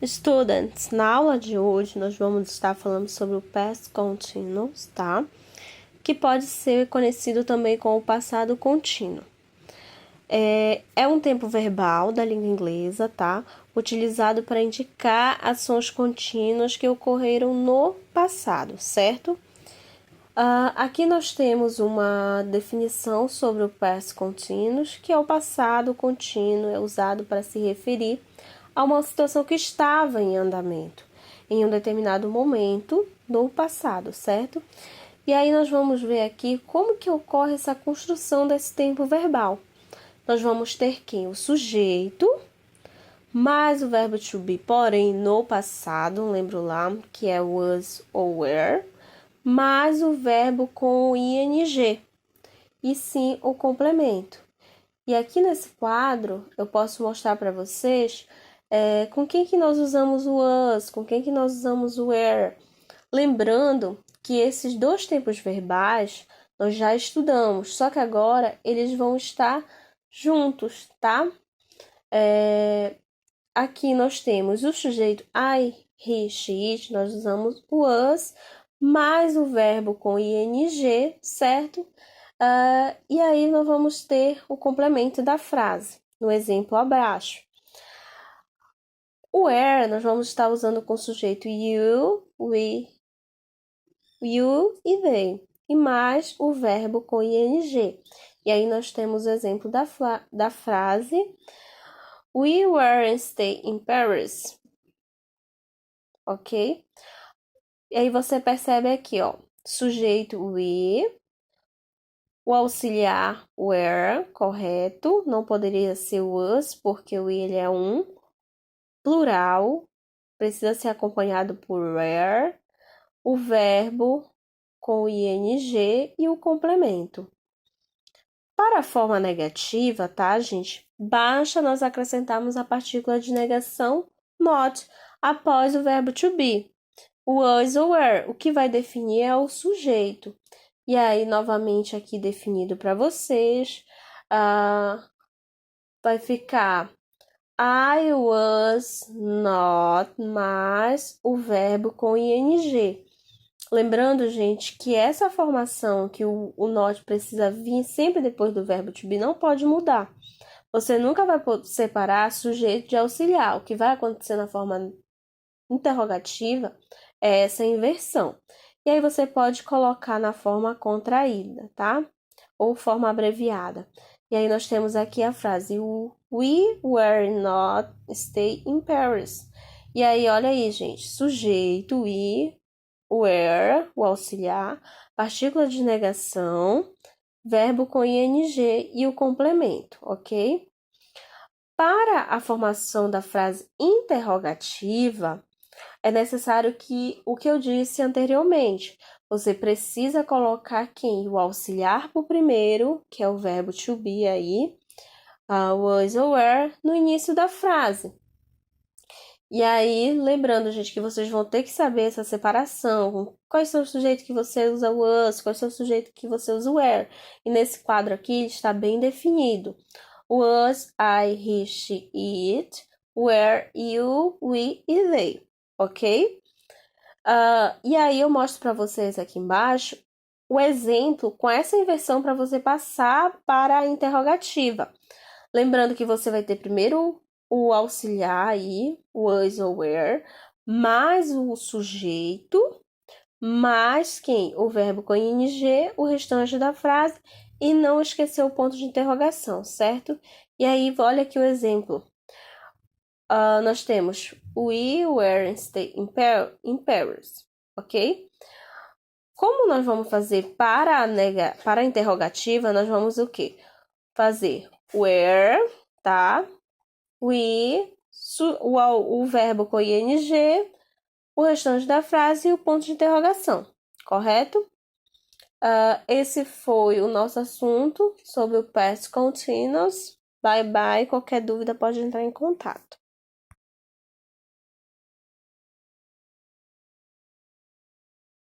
Students, na aula de hoje nós vamos estar falando sobre o past continuous, tá? Que pode ser conhecido também como o passado contínuo. É um tempo verbal da língua inglesa, tá? Utilizado para indicar ações contínuas que ocorreram no passado, certo? Aqui nós temos uma definição sobre o past continuous, que é o passado contínuo, é usado para se referir a uma situação que estava em andamento em um determinado momento no passado, certo? E aí nós vamos ver aqui como que ocorre essa construção desse tempo verbal. Nós vamos ter que o sujeito mais o verbo to be, porém no passado, lembro lá que é was ou were, mais o verbo com o ing, e sim o complemento. E aqui nesse quadro eu posso mostrar para vocês com quem que nós usamos o was, com quem que nós usamos o were. Lembrando que esses dois tempos verbais nós já estudamos, só que agora eles vão estar juntos, tá? Aqui nós temos o sujeito I, he, she, it, nós usamos o was, mais o verbo com ing, certo? E aí nós vamos ter o complemento da frase, no exemplo abaixo. O where nós vamos estar usando com o sujeito you, we, you e they, e mais o verbo com ing. E aí nós temos o exemplo da frase We were stay in Paris. Ok? E aí você percebe aqui, ó, sujeito we, o auxiliar were, correto, não poderia ser was, porque o ele é um plural, precisa ser acompanhado por were, o verbo com ing e o complemento. Para a forma negativa, tá, gente? Basta nós acrescentarmos a partícula de negação not após o verbo to be. O was ou were, o que vai definir é o sujeito. E aí, novamente, aqui definido para vocês, vai ficar I was not, mais o verbo com ing. Lembrando, gente, que essa formação que o not precisa vir sempre depois do verbo to be não pode mudar. Você nunca vai separar sujeito de auxiliar. O que vai acontecer na forma interrogativa é essa inversão. E aí você pode colocar na forma contraída, tá? Ou forma abreviada. E aí nós temos aqui a frase We were not stay in Paris. E aí, olha aí, gente. Sujeito, we, were, o auxiliar, partícula de negação, verbo com ing e o complemento, ok? Para a formação da frase interrogativa, é necessário que o que eu disse anteriormente, você precisa colocar quem? O auxiliar por primeiro, que é o verbo to be aí, was or were, no início da frase. E aí, lembrando, gente, que vocês vão ter que saber essa separação, quais são os sujeitos que você usa o was, quais são os sujeitos que você usa o were. E nesse quadro aqui está bem definido. Was, I, he, she, it, were, you, we e they, ok? E aí eu mostro para vocês aqui embaixo o exemplo com essa inversão para você passar para a interrogativa. Lembrando que você vai ter primeiro o auxiliar aí, was ou were, mais o sujeito, mais quem? O verbo com ing, o restante da frase, e não esquecer o ponto de interrogação, certo? E aí, olha aqui o exemplo. Nós temos We were stay in Paris, ok? Como nós vamos fazer para a interrogativa, nós vamos o quê? Fazer were, tá? We, o verbo com ing, o restante da frase e o ponto de interrogação, correto? Esse foi o nosso assunto sobre o past continuous. Bye bye. Qualquer dúvida pode entrar em contato.